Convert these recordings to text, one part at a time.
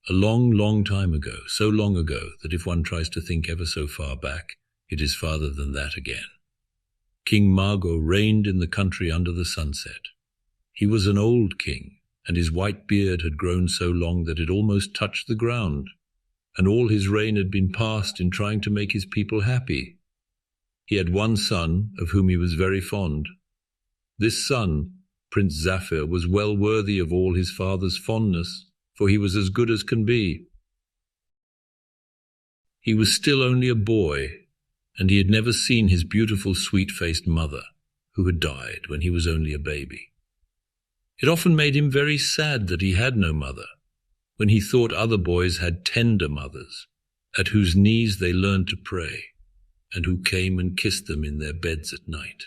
a long, long time ago, so long ago that if one tries to think ever so far back, it is farther than that again. King Mago reigned in the country under the sunset. He was an old king, and his white beard had grown so long that it almost touched the ground, and all his reign had been passed in trying to make his people happy. He had one son, of whom he was very fond. This son, Prince Zaphir, was well worthy of all his father's fondness, for he was as good as can be. He was still only a boy, and he had never seen his beautiful, sweet-faced mother, who had died when he was only a baby. It often made him very sad that he had no mother, when he thought other boys had tender mothers, at whose knees they learned to pray, and who came and kissed them in their beds at night.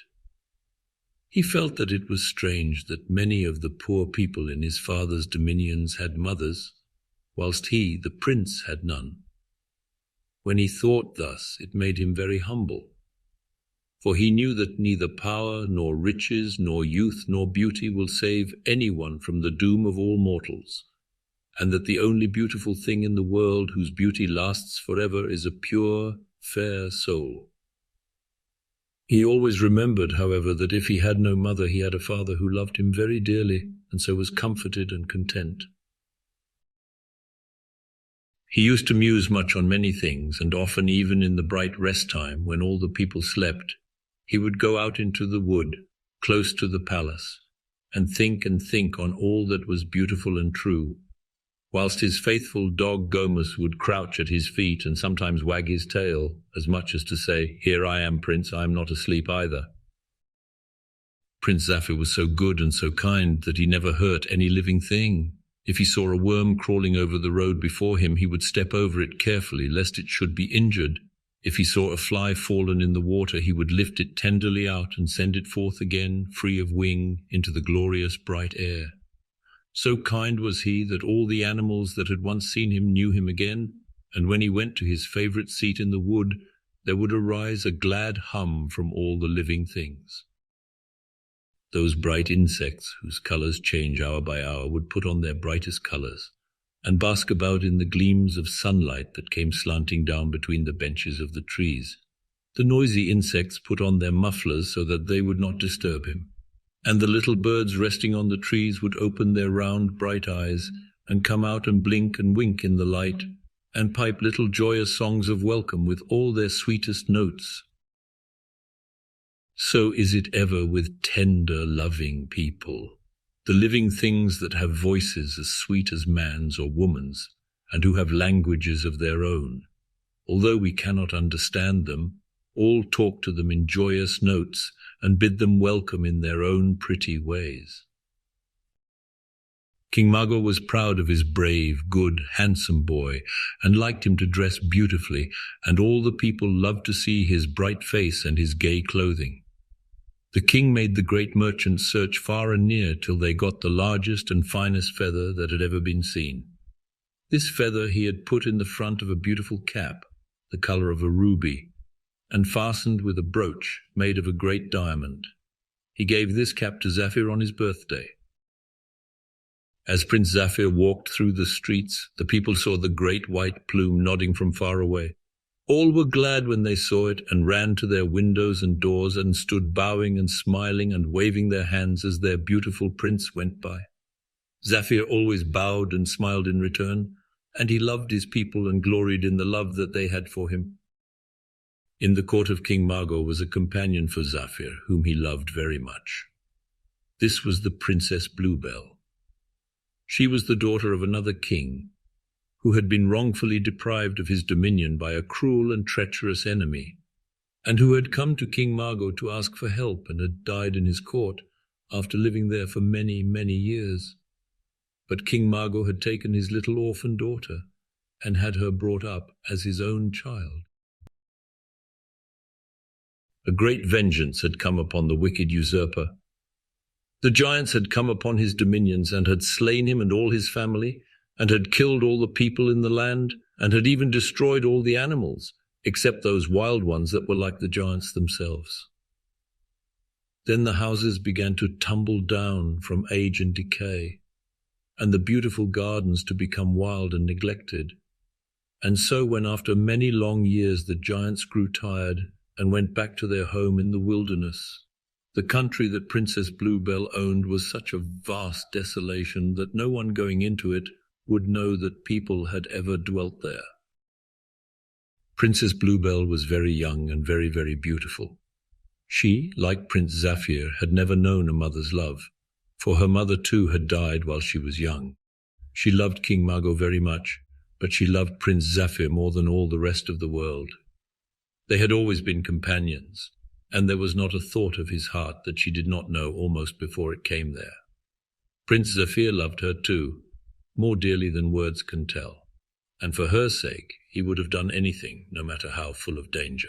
He felt that it was strange that many of the poor people in his father's dominions had mothers, whilst he, the prince, had none. When he thought thus, it made him very humble, for he knew that neither power, nor riches, nor youth, nor beauty will save anyone from the doom of all mortals, and that the only beautiful thing in the world whose beauty lasts forever is a pure, fair soul. He always remembered, however, that if he had no mother, he had a father who loved him very dearly, and so was comforted and content. He used to muse much on many things, and often even in the bright rest time, when all the people slept, he would go out into the wood, close to the palace, and think on all that was beautiful and true, whilst his faithful dog Gomus would crouch at his feet and sometimes wag his tail, as much as to say, "Here I am, Prince, I am not asleep either." Prince Zaphir was so good and so kind that he never hurt any living thing. If he saw a worm crawling over the road before him, he would step over it carefully, lest it should be injured. If he saw a fly fallen in the water, he would lift it tenderly out and send it forth again, free of wing, into the glorious bright air. So kind was he that all the animals that had once seen him knew him again, and when he went to his favourite seat in the wood, there would arise a glad hum from all the living things. Those bright insects, whose colours change hour by hour, would put on their brightest colours, and bask about in the gleams of sunlight that came slanting down between the benches of the trees. The noisy insects put on their mufflers so that they would not disturb him, and the little birds resting on the trees would open their round, bright eyes, and come out and blink and wink in the light, and pipe little joyous songs of welcome with all their sweetest notes. So is it ever with tender, loving people, the living things that have voices as sweet as man's or woman's, and who have languages of their own. Although we cannot understand them, all talk to them in joyous notes, and bid them welcome in their own pretty ways. King Mago was proud of his brave, good, handsome boy, and liked him to dress beautifully, and all the people loved to see his bright face and his gay clothing. The king made the great merchants search far and near till they got the largest and finest feather that had ever been seen. This feather he had put in the front of a beautiful cap, the colour of a ruby, and fastened with a brooch made of a great diamond. He gave this cap to Zaphir on his birthday. As Prince Zaphir walked through the streets, the people saw the great white plume nodding from far away. All were glad when they saw it, and ran to their windows and doors, and stood bowing and smiling and waving their hands as their beautiful prince went by. Zaphir always bowed and smiled in return, and he loved his people and gloried in the love that they had for him. In the court of King Mago was a companion for Zaphir, whom he loved very much. This was the Princess Bluebell. She was the daughter of another king, who had been wrongfully deprived of his dominion by a cruel and treacherous enemy, and who had come to King Mago to ask for help and had died in his court after living there for many, many years. But King Mago had taken his little orphan daughter and had her brought up as his own child. A great vengeance had come upon the wicked usurper. The giants had come upon his dominions and had slain him and all his family, and had killed all the people in the land, and had even destroyed all the animals, except those wild ones that were like the giants themselves. Then the houses began to tumble down from age and decay, and the beautiful gardens to become wild and neglected. And so when after many long years the giants grew tired and went back to their home in the wilderness, the country that Princess Bluebell owned was such a vast desolation that no one going into it would know that people had ever dwelt there. Princess Bluebell was very young and very, very beautiful. She, like Prince Zaphir, had never known a mother's love, for her mother too had died while she was young. She loved King Mago very much, but she loved Prince Zaphir more than all the rest of the world. They had always been companions, and there was not a thought of his heart that she did not know almost before it came there. Prince Zaphir loved her too, more dearly than words can tell, and for her sake he would have done anything, no matter how full of danger.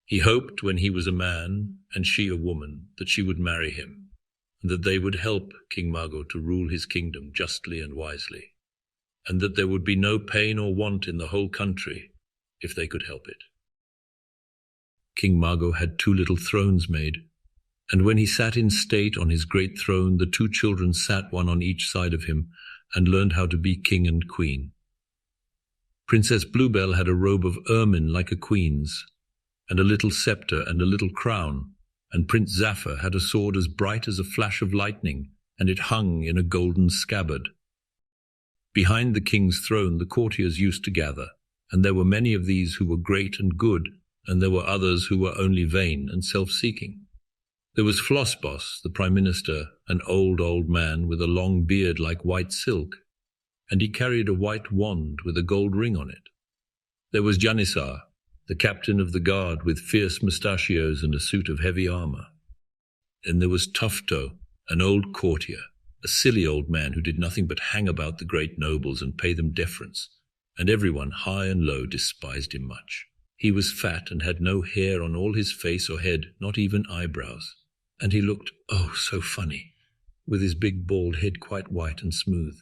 He hoped when he was a man, and she a woman, that she would marry him, and that they would help King Mago to rule his kingdom justly and wisely, and that there would be no pain or want in the whole country if they could help it. King Mago had 2 little thrones made, and when he sat in state on his great throne, the 2 children sat one on each side of him and learned how to be king and queen. Princess Bluebell had a robe of ermine like a queen's, and a little scepter and a little crown, and Prince Zaphir had a sword as bright as a flash of lightning, and it hung in a golden scabbard. Behind the king's throne the courtiers used to gather, and there were many of these who were great and good, and there were others who were only vain and self-seeking. There was Flossboss, the prime minister, an old man with a long beard like white silk, and he carried a white wand with a gold ring on it. There was Janissar, the captain of the guard with fierce mustachios and a suit of heavy armour. Then there was Tufto, an old courtier, a silly old man who did nothing but hang about the great nobles and pay them deference, and everyone, high and low, despised him much. He was fat and had no hair on all his face or head, not even eyebrows, and he looked, oh, so funny, with his big bald head quite white and smooth.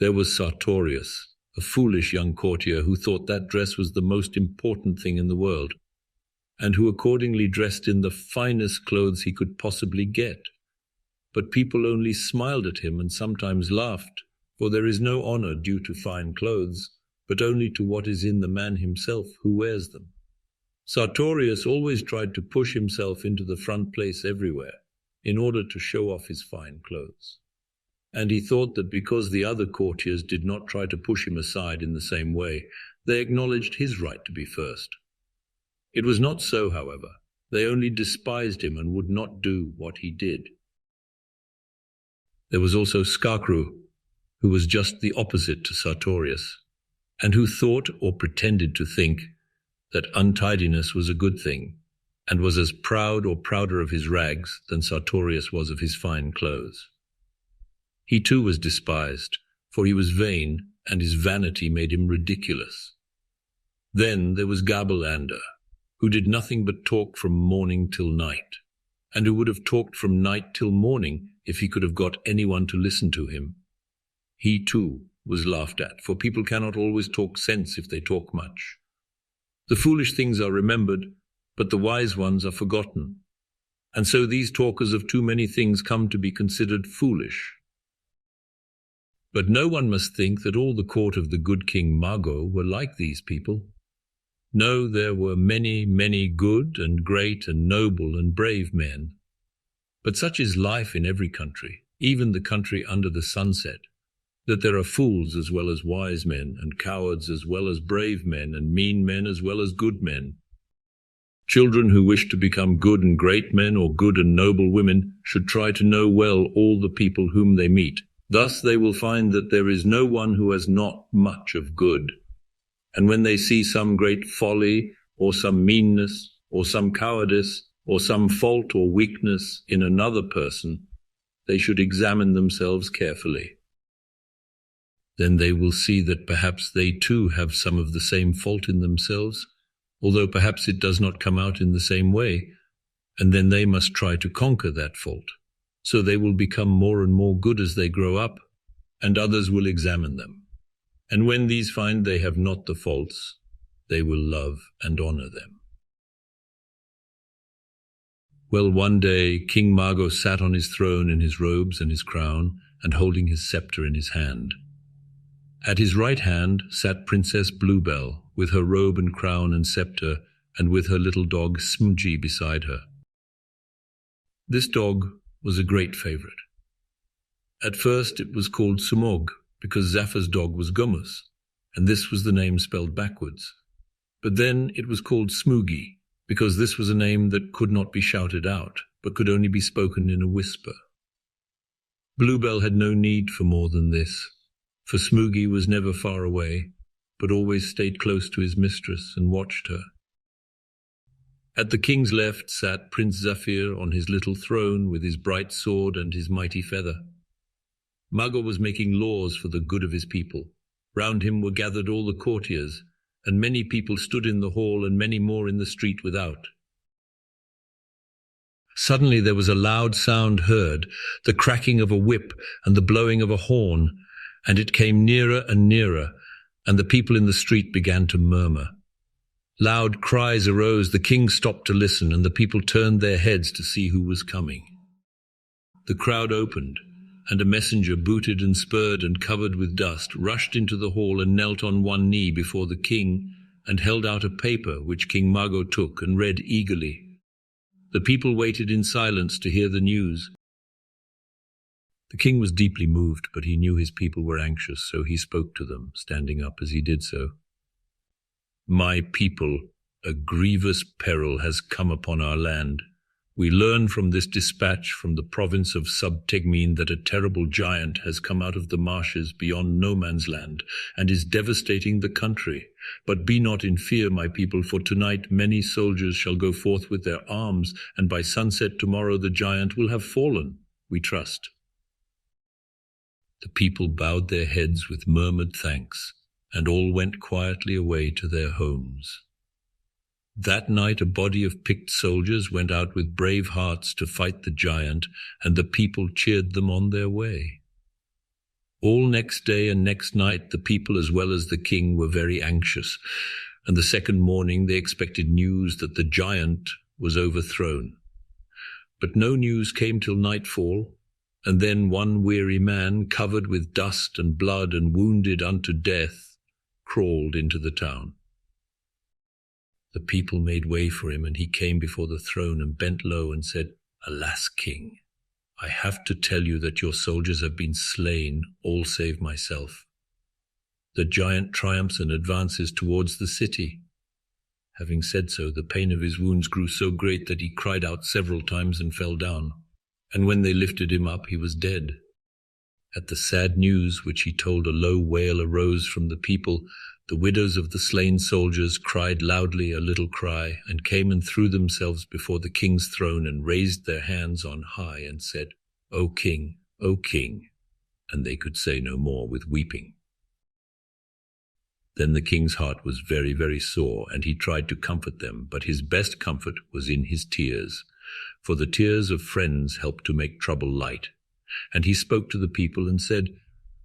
There was Sartorius, a foolish young courtier who thought that dress was the most important thing in the world, and who accordingly dressed in the finest clothes he could possibly get. But people only smiled at him and sometimes laughed, for there is no honor due to fine clothes, but only to what is in the man himself who wears them. Sartorius always tried to push himself into the front place everywhere, in order to show off his fine clothes. And he thought that because the other courtiers did not try to push him aside in the same way, they acknowledged his right to be first. It was not so, however. They only despised him and would not do what he did. There was also Skarkru, who was just the opposite to Sartorius, and who thought or pretended to think that untidiness was a good thing, and was as proud or prouder of his rags than Sartorius was of his fine clothes. He too was despised, for he was vain, and his vanity made him ridiculous. Then there was Gabbleander, who did nothing but talk from morning till night, and who would have talked from night till morning if he could have got anyone to listen to him. He too was laughed at, for people cannot always talk sense if they talk much. The foolish things are remembered, but the wise ones are forgotten, and so these talkers of too many things come to be considered foolish. But no one must think that all the court of the good King Mago were like these people. No, there were many, many good and great and noble and brave men. But such is life in every country, even the country under the sunset, that there are fools as well as wise men, and cowards as well as brave men, and mean men as well as good men. Children who wish to become good and great men or good and noble women should try to know well all the people whom they meet. Thus they will find that there is no one who has not much of good. And when they see some great folly, or some meanness, or some cowardice, or some fault or weakness in another person, they should examine themselves carefully. Then they will see that perhaps they too have some of the same fault in themselves, although perhaps it does not come out in the same way, and then they must try to conquer that fault. So they will become more and more good as they grow up, and others will examine them. And when these find they have not the faults, they will love and honor them. Well, one day King Mago sat on his throne in his robes and his crown, and holding his scepter in his hand. At his right hand sat Princess Bluebell, with her robe and crown and scepter, and with her little dog Sumog beside her. This dog was a great favorite. At first it was called Sumog, because Zaphir's dog was Gummus, and this was the name spelled backwards. But then it was called Smoogie, because this was a name that could not be shouted out, but could only be spoken in a whisper. Bluebell had no need for more than this, for Smoogie was never far away, but always stayed close to his mistress and watched her. At the king's left sat Prince Zaphir on his little throne with his bright sword and his mighty feather. Mago was making laws for the good of his people. Round him were gathered all the courtiers, and many people stood in the hall and many more in the street without. Suddenly there was a loud sound heard, the cracking of a whip and the blowing of a horn, and it came nearer and nearer, and the people in the street began to murmur. Loud cries arose, the king stopped to listen, and the people turned their heads to see who was coming. The crowd opened, and a messenger, booted and spurred and covered with dust, rushed into the hall and knelt on one knee before the king, and held out a paper which King Mago took and read eagerly. The people waited in silence to hear the news. The king was deeply moved, but he knew his people were anxious, so he spoke to them, standing up as he did so. "My people, a grievous peril has come upon our land. We learn from this dispatch from the province of Subtegmine that a terrible giant has come out of the marshes beyond no man's land and is devastating the country. But be not in fear, my people, for tonight many soldiers shall go forth with their arms, and by sunset tomorrow the giant will have fallen, we trust." The people bowed their heads with murmured thanks, and all went quietly away to their homes. That night a body of picked soldiers went out with brave hearts to fight the giant, and the people cheered them on their way. All next day and next night the people as well as the king were very anxious, and the second morning they expected news that the giant was overthrown. But no news came till nightfall, and then one weary man, covered with dust and blood and wounded unto death, crawled into the town. The people made way for him, and he came before the throne and bent low and said, "Alas, king, I have to tell you that your soldiers have been slain, all save myself. The giant triumphs and advances towards the city." Having said so, the pain of his wounds grew so great that he cried out several times and fell down. And when they lifted him up, he was dead. At the sad news which he told, a low wail arose from the people. The widows of the slain soldiers cried loudly a little cry, and came and threw themselves before the king's throne, and raised their hands on high, and said, O king, O king!" And they could say no more with weeping. Then the king's heart was very, very sore, and he tried to comfort them, but his best comfort was in his tears. For the tears of friends help to make trouble light. And he spoke to the people and said,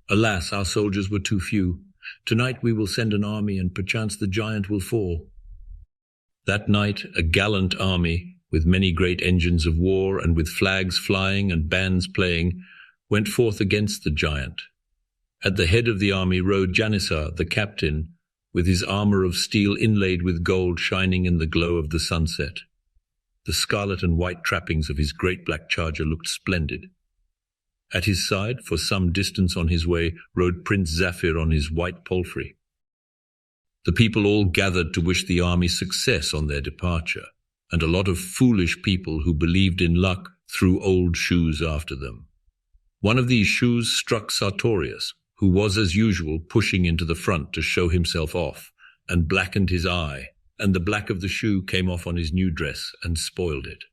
"Alas, our soldiers were too few. Tonight we will send an army, and perchance the giant will fall." That night a gallant army, with many great engines of war, and with flags flying and bands playing, went forth against the giant. At the head of the army rode Janissar, the captain, with his armour of steel inlaid with gold shining in the glow of the sunset. The scarlet and white trappings of his great black charger looked splendid. At his side, for some distance on his way, rode Prince Zaphir on his white palfrey. The people all gathered to wish the army success on their departure, and a lot of foolish people who believed in luck threw old shoes after them. One of these shoes struck Sartorius, who was as usual pushing into the front to show himself off, and blackened his eye, and the black of the shoe came off on his new dress and spoiled it.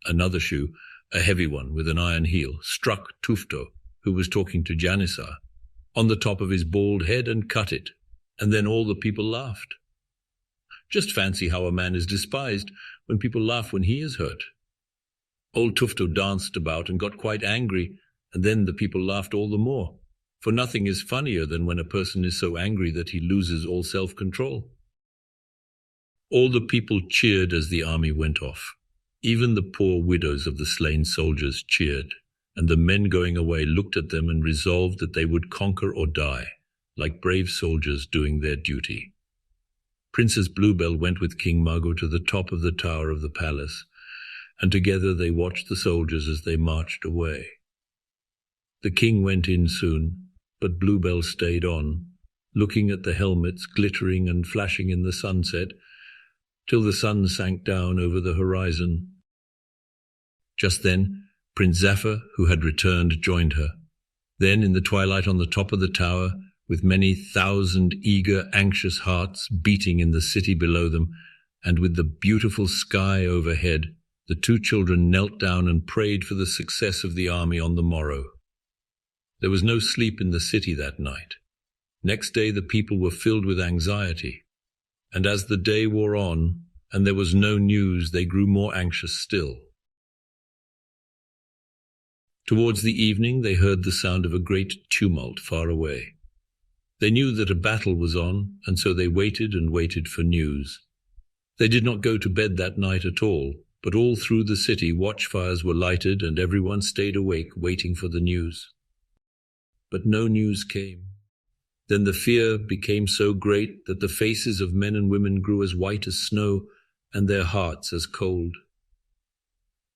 Another shoe, a heavy one with an iron heel, struck Tufto, who was talking to Janissar, on the top of his bald head and cut it, and then all the people laughed. Just fancy how a man is despised when people laugh when he is hurt. Old Tufto danced about and got quite angry, and then the people laughed all the more, for nothing is funnier than when a person is so angry that he loses all self-control. All the people cheered as the army went off. Even the poor widows of the slain soldiers cheered, and the men going away looked at them and resolved that they would conquer or die, like brave soldiers doing their duty. Princess Bluebell went with King Mago to the top of the tower of the palace, and together they watched the soldiers as they marched away. The king went in soon, but Bluebell stayed on, looking at the helmets glittering and flashing in the sunset, till the sun sank down over the horizon. Just then, Prince Zaphir, who had returned, joined her. Then, in the twilight on the top of the tower, with many thousand eager, anxious hearts beating in the city below them, and with the beautiful sky overhead, the two children knelt down and prayed for the success of the army on the morrow. There was no sleep in the city that night. Next day the people were filled with anxiety, and as the day wore on, and there was no news, they grew more anxious still. Towards the evening they heard the sound of a great tumult far away. They knew that a battle was on, and so they waited and waited for news. They did not go to bed that night at all, but all through the city watchfires were lighted and everyone stayed awake waiting for the news. But no news came. Then the fear became so great that the faces of men and women grew as white as snow and their hearts as cold.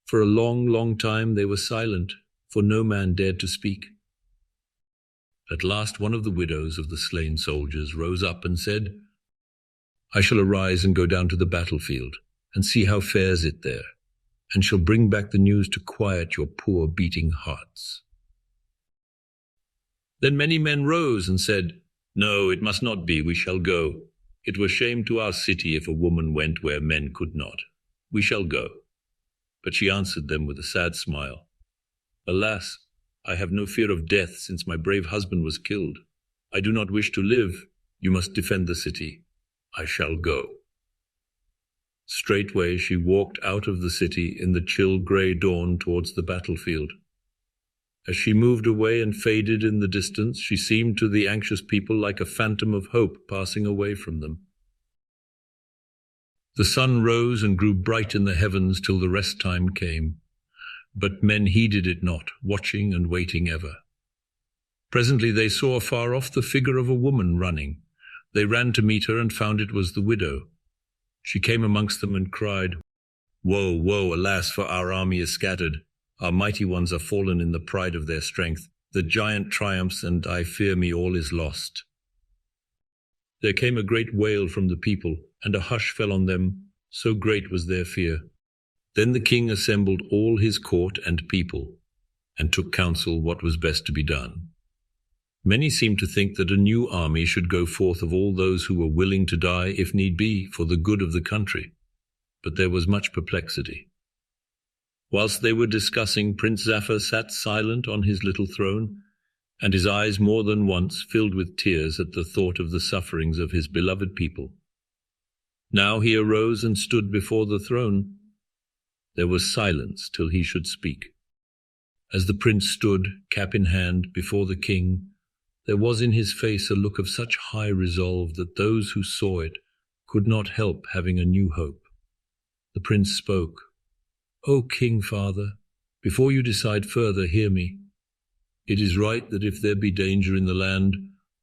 For a long, long time they were silent, for no man dared to speak. At last one of the widows of the slain soldiers rose up and said, "I shall arise and go down to the battlefield, and see how fares it there, and shall bring back the news to quiet your poor beating hearts." Then many men rose and said, "No, it must not be, we shall go. It were shame to our city if a woman went where men could not. We shall go." But she answered them with a sad smile, "Alas, I have no fear of death since my brave husband was killed. I do not wish to live. You must defend the city. I shall go." Straightway she walked out of the city in the chill grey dawn towards the battlefield. As she moved away and faded in the distance, she seemed to the anxious people like a phantom of hope passing away from them. The sun rose and grew bright in the heavens till the rest time came. But men heeded it not, watching and waiting ever. Presently they saw afar off the figure of a woman running. They ran to meet her and found it was the widow. She came amongst them and cried, "Woe, woe, alas, for our army is scattered. Our mighty ones are fallen in the pride of their strength. The giant triumphs, and I fear me all is lost." There came a great wail from the people, and a hush fell on them, so great was their fear. Then the king assembled all his court and people, and took counsel what was best to be done. Many seemed to think that a new army should go forth of all those who were willing to die, if need be, for the good of the country. But there was much perplexity. Whilst they were discussing, Prince Zaphir sat silent on his little throne, and his eyes more than once filled with tears at the thought of the sufferings of his beloved people. Now he arose and stood before the throne. There was silence till he should speak. As the prince stood, cap in hand, before the king, there was in his face a look of such high resolve that those who saw it could not help having a new hope. The prince spoke. "O king, father, before you decide further, hear me. It is right that if there be danger in the land,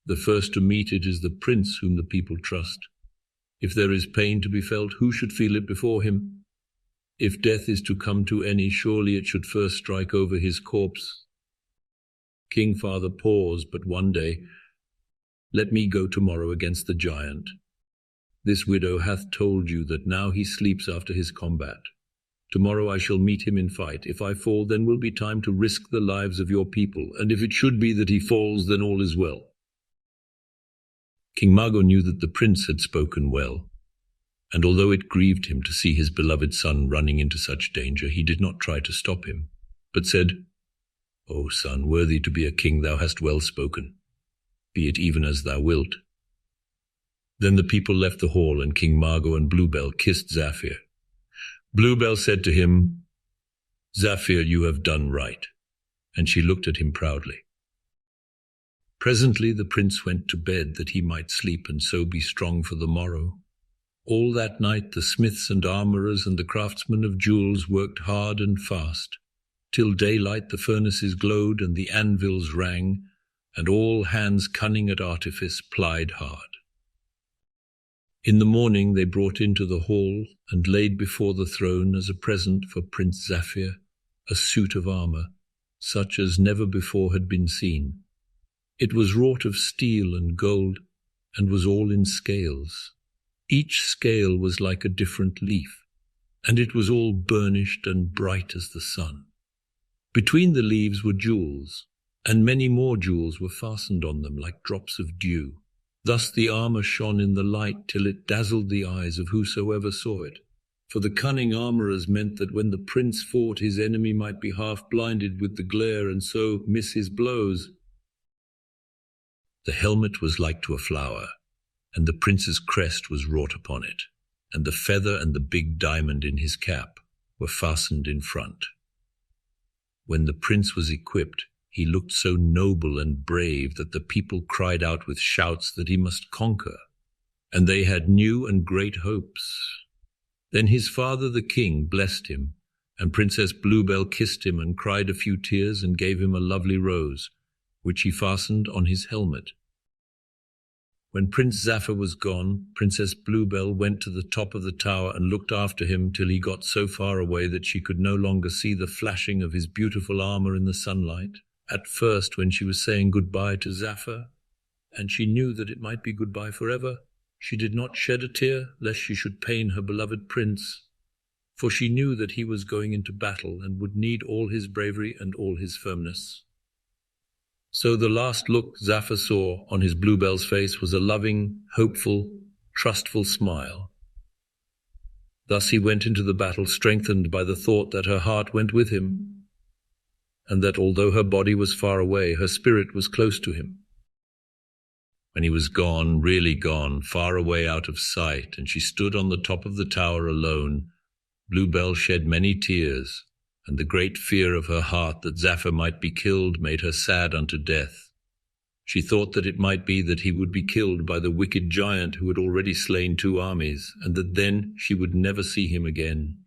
the first to meet it is the prince whom the people trust. If there is pain to be felt, who should feel it before him? If death is to come to any, surely it should first strike over his corpse. King father, pause but one day. Let me go tomorrow against the giant. This widow hath told you that now he sleeps after his combat. Tomorrow I shall meet him in fight. If I fall, then will be time to risk the lives of your people, and if it should be that he falls, then all is well." King Mago knew that the prince had spoken well, and although it grieved him to see his beloved son running into such danger, he did not try to stop him, but said, "O son, worthy to be a king, thou hast well spoken. Be it even as thou wilt." Then the people left the hall, and King Mago and Bluebell kissed Zaphir. Bluebell said to him, "Zaphir, you have done right," and she looked at him proudly. Presently the prince went to bed that he might sleep and so be strong for the morrow. All that night the smiths and armourers and the craftsmen of jewels worked hard and fast, Till daylight the furnaces glowed and the anvils rang, and all hands cunning at artifice plied hard. In the morning they brought into the hall and laid before the throne as a present for Prince Zaphir a suit of armour, such as never before had been seen. It was wrought of steel and gold, and was all in scales. Each scale was like a different leaf, and it was all burnished and bright as the sun. Between the leaves were jewels, and many more jewels were fastened on them like drops of dew. Thus the armour shone in the light till it dazzled the eyes of whosoever saw it. For the cunning armourers meant that when the prince fought, his enemy might be half blinded with the glare and so miss his blows. The helmet was like to a flower, and the prince's crest was wrought upon it, and the feather and the big diamond in his cap were fastened in front. When the prince was equipped, he looked so noble and brave that the people cried out with shouts that he must conquer, and they had new and great hopes. Then his father the king blessed him, and Princess Bluebell kissed him and cried a few tears and gave him a lovely rose, which he fastened on his helmet. When Prince Zaphir was gone, Princess Bluebell went to the top of the tower and looked after him till he got so far away that she could no longer see the flashing of his beautiful armour in the sunlight. At first, when she was saying goodbye to Zaphir, and she knew that it might be goodbye forever, she did not shed a tear lest she should pain her beloved prince, for she knew that he was going into battle and would need all his bravery and all his firmness. So the last look Zaphir saw on his Bluebell's face was a loving, hopeful, trustful smile. Thus he went into the battle strengthened by the thought that her heart went with him, and that although her body was far away, her spirit was close to him. When he was gone, really gone, far away out of sight, and she stood on the top of the tower alone, Bluebell shed many tears, and the great fear of her heart that Zaphir might be killed made her sad unto death. She thought that it might be that he would be killed by the wicked giant who had already slain 2 armies, and that then she would never see him again,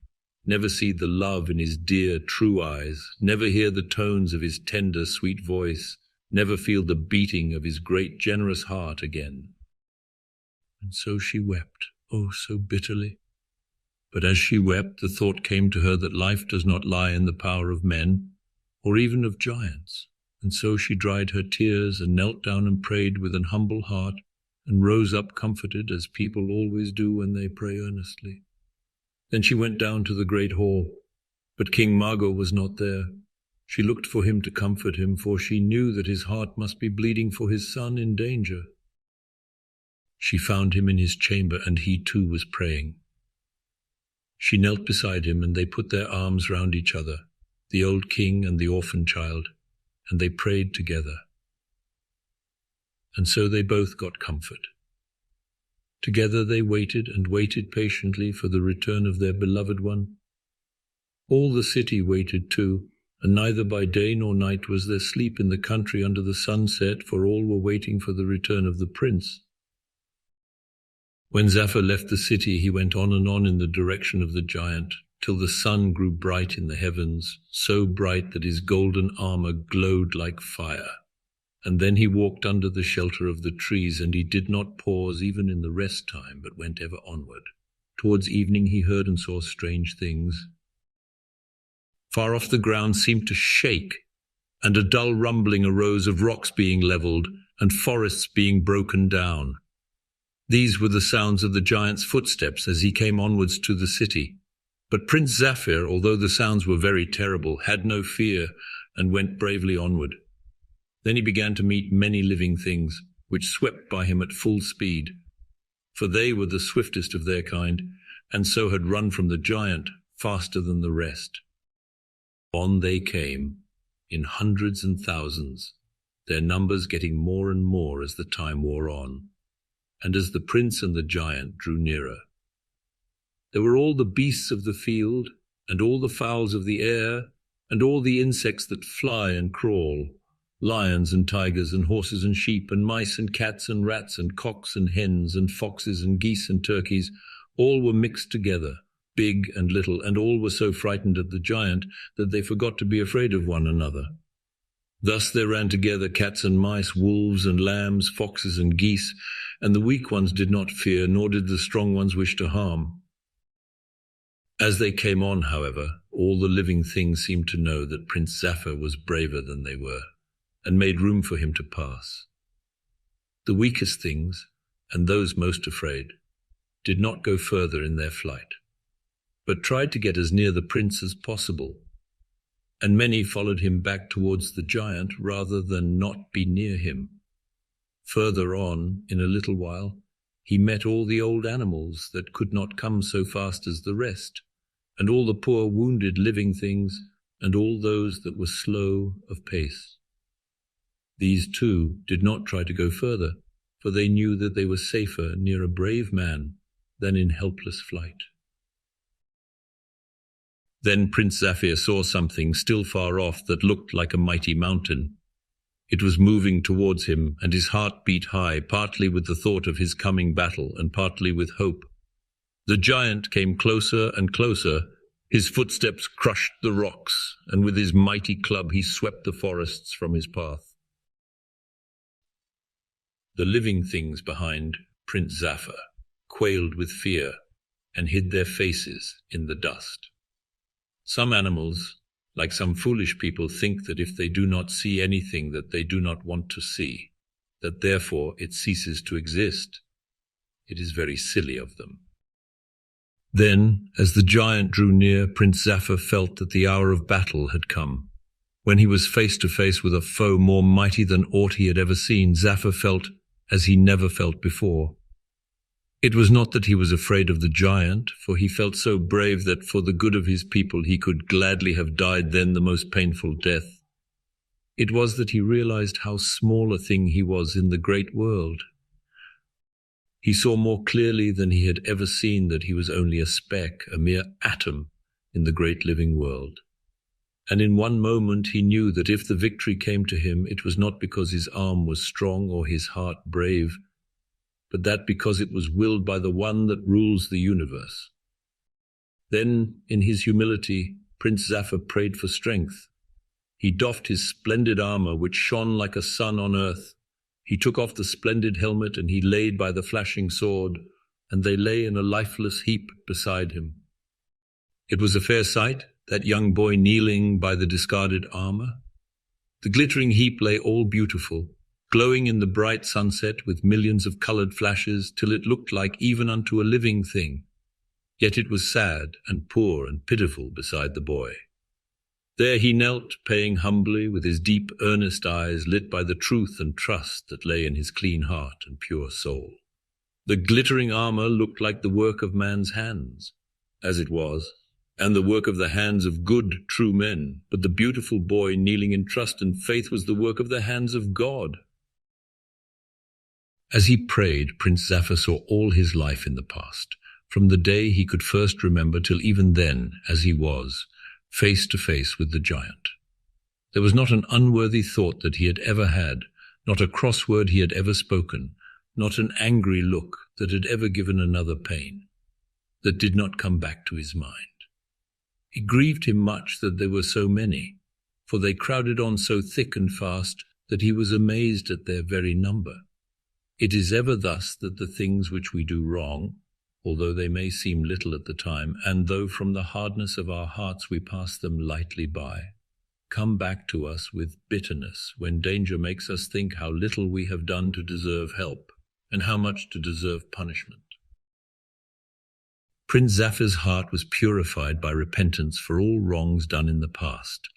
never see the love in his dear, true eyes, never hear the tones of his tender, sweet voice, never feel the beating of his great, generous heart again. And so she wept, oh, so bitterly. But as she wept, the thought came to her that life does not lie in the power of men, or even of giants. And so she dried her tears and knelt down and prayed with an humble heart, and rose up comforted, as people always do when they pray earnestly. Then she went down to the great hall, but King Mago was not there. She looked for him to comfort him, for she knew that his heart must be bleeding for his son in danger. She found him in his chamber, and he too was praying. She knelt beside him, and they put their arms round each other, the old king and the orphan child, and they prayed together. And so they both got comfort. Together they waited and waited patiently for the return of their beloved one. All the city waited too, and neither by day nor night was there sleep in the country under the sunset, for all were waiting for the return of the prince. When Zaphir left the city, he went on and on in the direction of the giant, till the sun grew bright in the heavens, so bright that his golden armour glowed like fire. And then he walked under the shelter of the trees, and he did not pause even in the rest time, but went ever onward. Towards evening he heard and saw strange things. Far off the ground seemed to shake, and a dull rumbling arose of rocks being levelled, and forests being broken down. These were the sounds of the giant's footsteps as he came onwards to the city. But Prince Zaphir, although the sounds were very terrible, had no fear, and went bravely onward. Then he began to meet many living things, which swept by him at full speed, for they were the swiftest of their kind, and so had run from the giant faster than the rest. On they came, in hundreds and thousands, their numbers getting more and more as the time wore on, and as the prince and the giant drew nearer. There were all the beasts of the field, and all the fowls of the air, and all the insects that fly and crawl, lions and tigers and horses and sheep and mice and cats and rats and cocks and hens and foxes and geese and turkeys, all were mixed together, big and little, and all were so frightened at the giant that they forgot to be afraid of one another. Thus there ran together cats and mice, wolves and lambs, foxes and geese, and the weak ones did not fear, nor did the strong ones wish to harm. As they came on, however, all the living things seemed to know that Prince Zaphir was braver than they were, and made room for him to pass. The weakest things, and those most afraid, did not go further in their flight, but tried to get as near the prince as possible, and many followed him back towards the giant rather than not be near him. Further on, in a little while, he met all the old animals that could not come so fast as the rest, and all the poor wounded living things, and all those that were slow of pace. These too did not try to go further, for they knew that they were safer near a brave man than in helpless flight. Then Prince Zaphir saw something still far off that looked like a mighty mountain. It was moving towards him, and his heart beat high, partly with the thought of his coming battle, and partly with hope. The giant came closer and closer. His footsteps crushed the rocks, and with his mighty club he swept the forests from his path. The living things behind Prince Zaphir quailed with fear and hid their faces in the dust. Some animals, like some foolish people, think that if they do not see anything that they do not want to see, that therefore it ceases to exist. It is very silly of them. Then, as the giant drew near, Prince Zaphir felt that the hour of battle had come. When he was face to face with a foe more mighty than aught he had ever seen, Zaphir felt as he never felt before. It was not that he was afraid of the giant, for he felt so brave that for the good of his people he could gladly have died then the most painful death. It was that he realized how small a thing he was in the great world. He saw more clearly than he had ever seen that he was only a speck, a mere atom in the great living world. And in one moment he knew that if the victory came to him, it was not because his arm was strong or his heart brave, but that because it was willed by the one that rules the universe. Then, in his humility, Prince Zaphir prayed for strength. He doffed his splendid armour, which shone like a sun on earth. He took off the splendid helmet, and he laid by the flashing sword, and they lay in a lifeless heap beside him. It was a fair sight, that young boy kneeling by the discarded armour. The glittering heap lay all beautiful, glowing in the bright sunset with millions of coloured flashes, till it looked like even unto a living thing. Yet it was sad and poor and pitiful beside the boy. There he knelt, paying humbly, with his deep, earnest eyes lit by the truth and trust that lay in his clean heart and pure soul. The glittering armour looked like the work of man's hands, as it was, and the work of the hands of good, true men, but the beautiful boy kneeling in trust and faith was the work of the hands of God. As he prayed, Prince Zaphir saw all his life in the past, from the day he could first remember till even then, as he was, face to face with the giant. There was not an unworthy thought that he had ever had, not a cross word he had ever spoken, not an angry look that had ever given another pain, that did not come back to his mind. It grieved him much that there were so many, for they crowded on so thick and fast that he was amazed at their very number. It is ever thus that the things which we do wrong, although they may seem little at the time, and though from the hardness of our hearts we pass them lightly by, come back to us with bitterness when danger makes us think how little we have done to deserve help, and how much to deserve punishment. Prince Zaphir's heart was purified by repentance for all wrongs done in the past,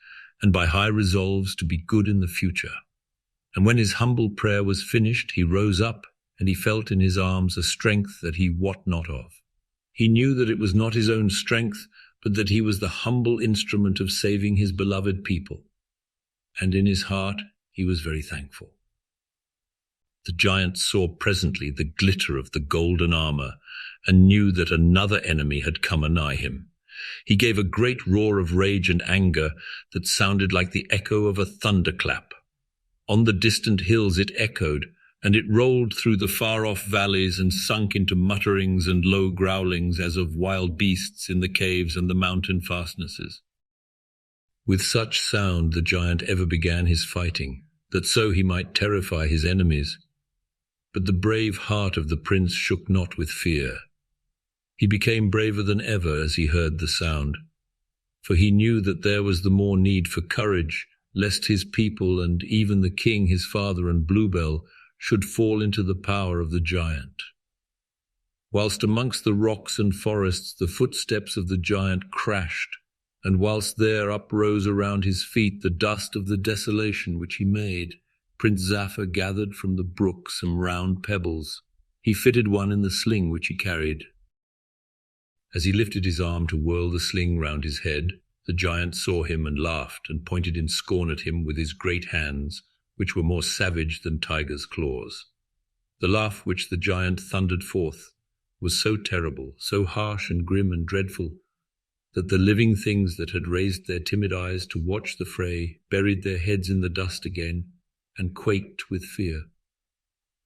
and by high resolves to be good in the future. And when his humble prayer was finished, he rose up, and he felt in his arms a strength that he wot not of. He knew that it was not his own strength, but that he was the humble instrument of saving his beloved people. And in his heart he was very thankful. The giant saw presently the glitter of the golden armour, and knew that another enemy had come anigh him. He gave a great roar of rage and anger that sounded like the echo of a thunderclap. On the distant hills it echoed, and it rolled through the far-off valleys and sunk into mutterings and low growlings as of wild beasts in the caves and the mountain fastnesses. With such sound the giant ever began his fighting, that so he might terrify his enemies. But the brave heart of the prince shook not with fear. He became braver than ever as he heard the sound, for he knew that there was the more need for courage, lest his people and even the king his father and Bluebell should fall into the power of the giant. Whilst amongst the rocks and forests the footsteps of the giant crashed, and whilst there uprose around his feet the dust of the desolation which he made, Prince Zaphir gathered from the brook some round pebbles. He fitted one in the sling which he carried. As he lifted his arm to whirl the sling round his head, the giant saw him and laughed, and pointed in scorn at him with his great hands, which were more savage than tigers' claws. The laugh which the giant thundered forth was so terrible, so harsh and grim and dreadful, that the living things that had raised their timid eyes to watch the fray buried their heads in the dust again, and quaked with fear.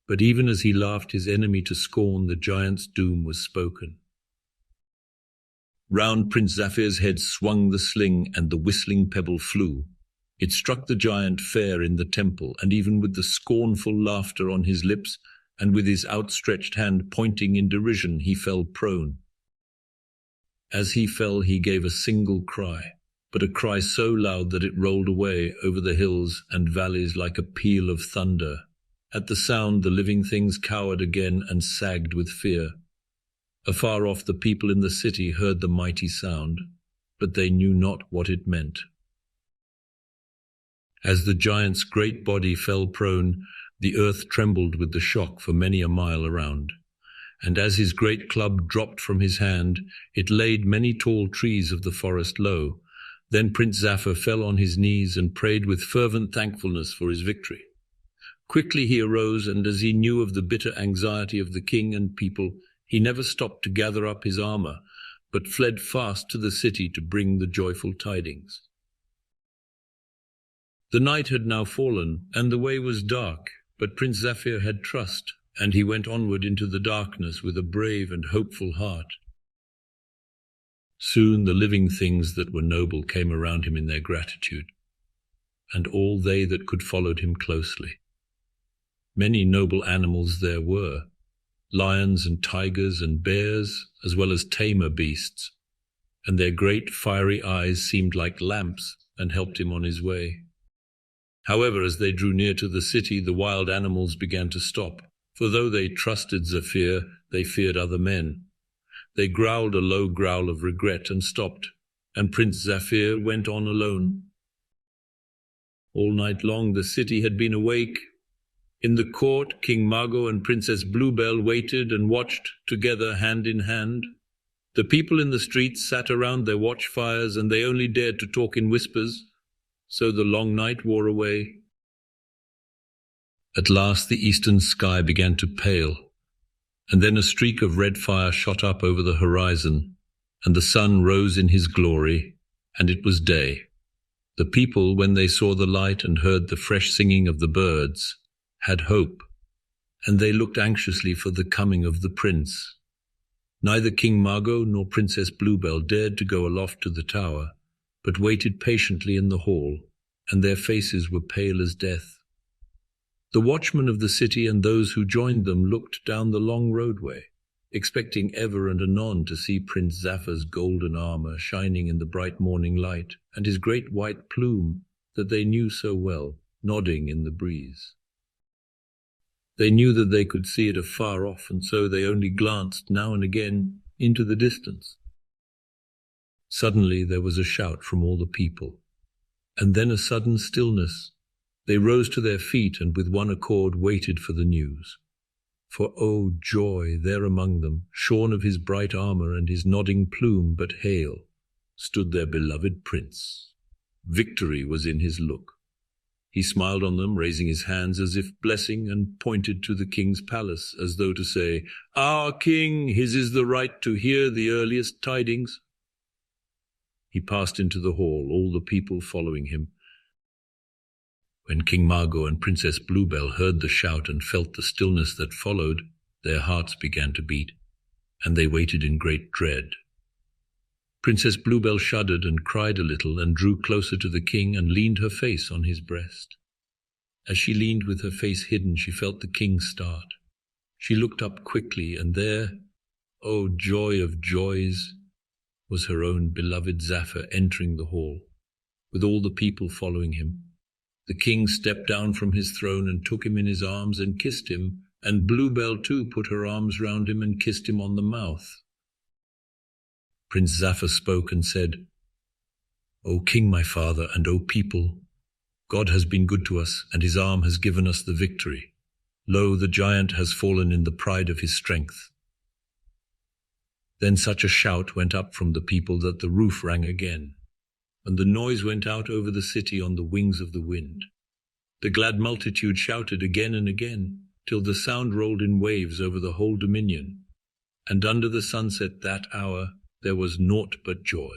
But even as he laughed his enemy to scorn, the giant's doom was spoken. Round Prince Zaphir's head swung the sling, and the whistling pebble flew. It struck the giant fair in the temple, and even with the scornful laughter on his lips, and with his outstretched hand pointing in derision, he fell prone. As he fell, he gave a single cry, but a cry so loud that it rolled away over the hills and valleys like a peal of thunder. At the sound, the living things cowered again and sagged with fear. Afar off, the people in the city heard the mighty sound, but they knew not what it meant. As the giant's great body fell prone, the earth trembled with the shock for many a mile around. And as his great club dropped from his hand, it laid many tall trees of the forest low. Then Prince Zaphir fell on his knees and prayed with fervent thankfulness for his victory. Quickly he arose, and as he knew of the bitter anxiety of the king and people, he never stopped to gather up his armour, but fled fast to the city to bring the joyful tidings. The night had now fallen, and the way was dark, but Prince Zaphir had trust, and he went onward into the darkness with a brave and hopeful heart. Soon the living things that were noble came around him in their gratitude, and all they that could followed him closely. Many noble animals there were, lions and tigers and bears, as well as tamer beasts, and their great fiery eyes seemed like lamps and helped him on his way. However, as they drew near to the city, the wild animals began to stop, for though they trusted Zaphir, they feared other men. They growled a low growl of regret and stopped, and Prince Zaphir went on alone. All night long the city had been awake. In the court, King Mago and Princess Bluebell waited and watched together hand in hand. The people in the streets sat around their watchfires, and they only dared to talk in whispers, so the long night wore away. At last the eastern sky began to pale, and then a streak of red fire shot up over the horizon, and the sun rose in his glory, and it was day. The people, when they saw the light and heard the fresh singing of the birds, had hope, and they looked anxiously for the coming of the prince. Neither King Mago nor Princess Bluebell dared to go aloft to the tower, but waited patiently in the hall, and their faces were pale as death. The watchmen of the city and those who joined them looked down the long roadway, expecting ever and anon to see Prince Zaphir's golden armour shining in the bright morning light, and his great white plume that they knew so well, nodding in the breeze. They knew that they could see it afar off, and so they only glanced now and again into the distance. Suddenly there was a shout from all the people, and then a sudden stillness. They rose to their feet and with one accord waited for the news. For, oh joy, there among them, shorn of his bright armour and his nodding plume, but hale, stood their beloved prince. Victory was in his look. He smiled on them, raising his hands as if blessing, and pointed to the king's palace, as though to say, "Our king, his is the right to hear the earliest tidings." He passed into the hall, all the people following him. When King Mago and Princess Bluebell heard the shout and felt the stillness that followed, their hearts began to beat, and they waited in great dread. Princess Bluebell shuddered and cried a little and drew closer to the king and leaned her face on his breast. As she leaned with her face hidden, she felt the king start. She looked up quickly, and there, oh joy of joys, was her own beloved Zaphir entering the hall, with all the people following him. The king stepped down from his throne and took him in his arms and kissed him, and Bluebell too put her arms round him and kissed him on the mouth. Prince Zaphir spoke and said, "O king, my father, and O people, God has been good to us, and his arm has given us the victory. Lo, the giant has fallen in the pride of his strength." Then such a shout went up from the people that the roof rang again, and the noise went out over the city on the wings of the wind. The glad multitude shouted again and again, till the sound rolled in waves over the whole dominion, and under the sunset that hour there was naught but joy.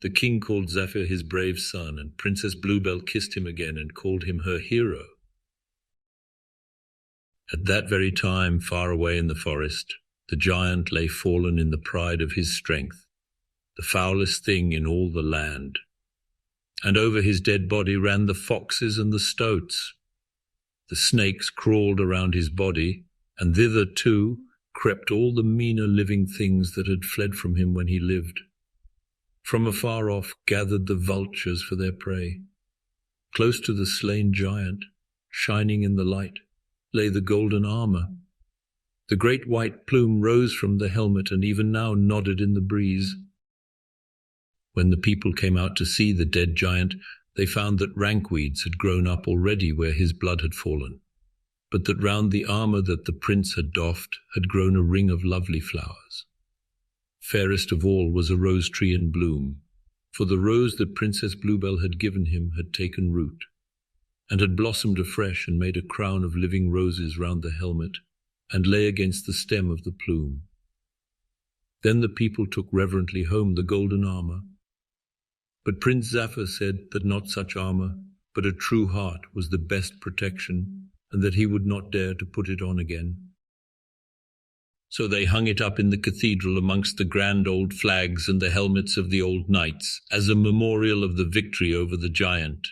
The king called Zaphir his brave son, and Princess Bluebell kissed him again and called him her hero. At that very time, far away in the forest, the giant lay fallen in the pride of his strength, the foulest thing in all the land. And over his dead body ran the foxes and the stoats. The snakes crawled around his body, and thither too crept all the meaner living things that had fled from him when he lived. From afar off gathered the vultures for their prey. Close to the slain giant, shining in the light, lay the golden armour. The great white plume rose from the helmet and even now nodded in the breeze. When the people came out to see the dead giant, they found that rankweeds had grown up already where his blood had fallen, but that round the armour that the prince had doffed had grown a ring of lovely flowers. Fairest of all was a rose tree in bloom, for the rose that Princess Bluebell had given him had taken root, and had blossomed afresh and made a crown of living roses round the helmet, and lay against the stem of the plume. Then the people took reverently home the golden armour. But Prince Zaphir said that not such armour, but a true heart was the best protection, and that he would not dare to put it on again. So they hung it up in the cathedral amongst the grand old flags and the helmets of the old knights, as a memorial of the victory over the giant.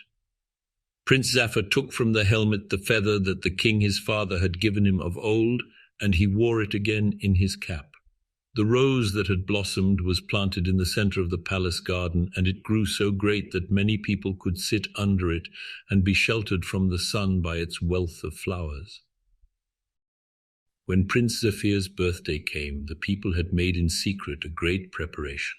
Prince Zaphir took from the helmet the feather that the king his father had given him of old, and he wore it again in his cap. The rose that had blossomed was planted in the center of the palace garden, and it grew so great that many people could sit under it and be sheltered from the sun by its wealth of flowers. When Prince Zaphir's birthday came, the people had made in secret a great preparation.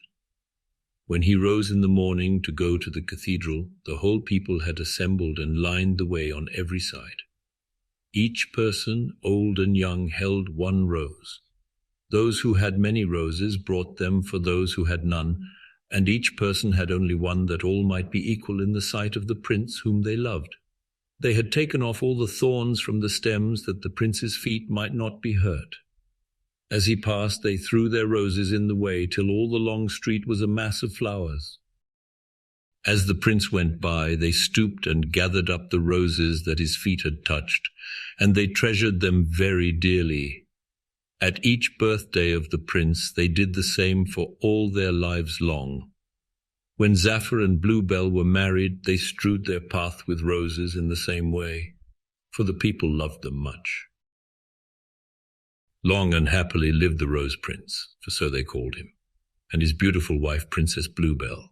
When he rose in the morning to go to the cathedral, the whole people had assembled and lined the way on every side. Each person, old and young, held one rose. Those who had many roses brought them for those who had none, and each person had only one, that all might be equal in the sight of the prince whom they loved. They had taken off all the thorns from the stems, that the prince's feet might not be hurt. As he passed, they threw their roses in the way, till all the long street was a mass of flowers. As the prince went by, they stooped and gathered up the roses that his feet had touched, and they treasured them very dearly. At each birthday of the prince, they did the same for all their lives long. When Zaphir and Bluebell were married, they strewed their path with roses in the same way, for the people loved them much. Long and happily lived the Rose Prince, for so they called him, and his beautiful wife, Princess Bluebell.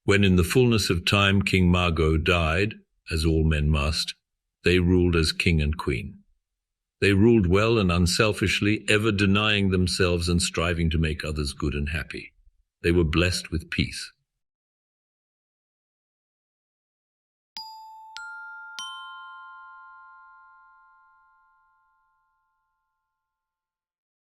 When in the fullness of time King Mago died, as all men must, they ruled as king and queen. They ruled well and unselfishly, ever denying themselves and striving to make others good and happy. They were blessed with peace,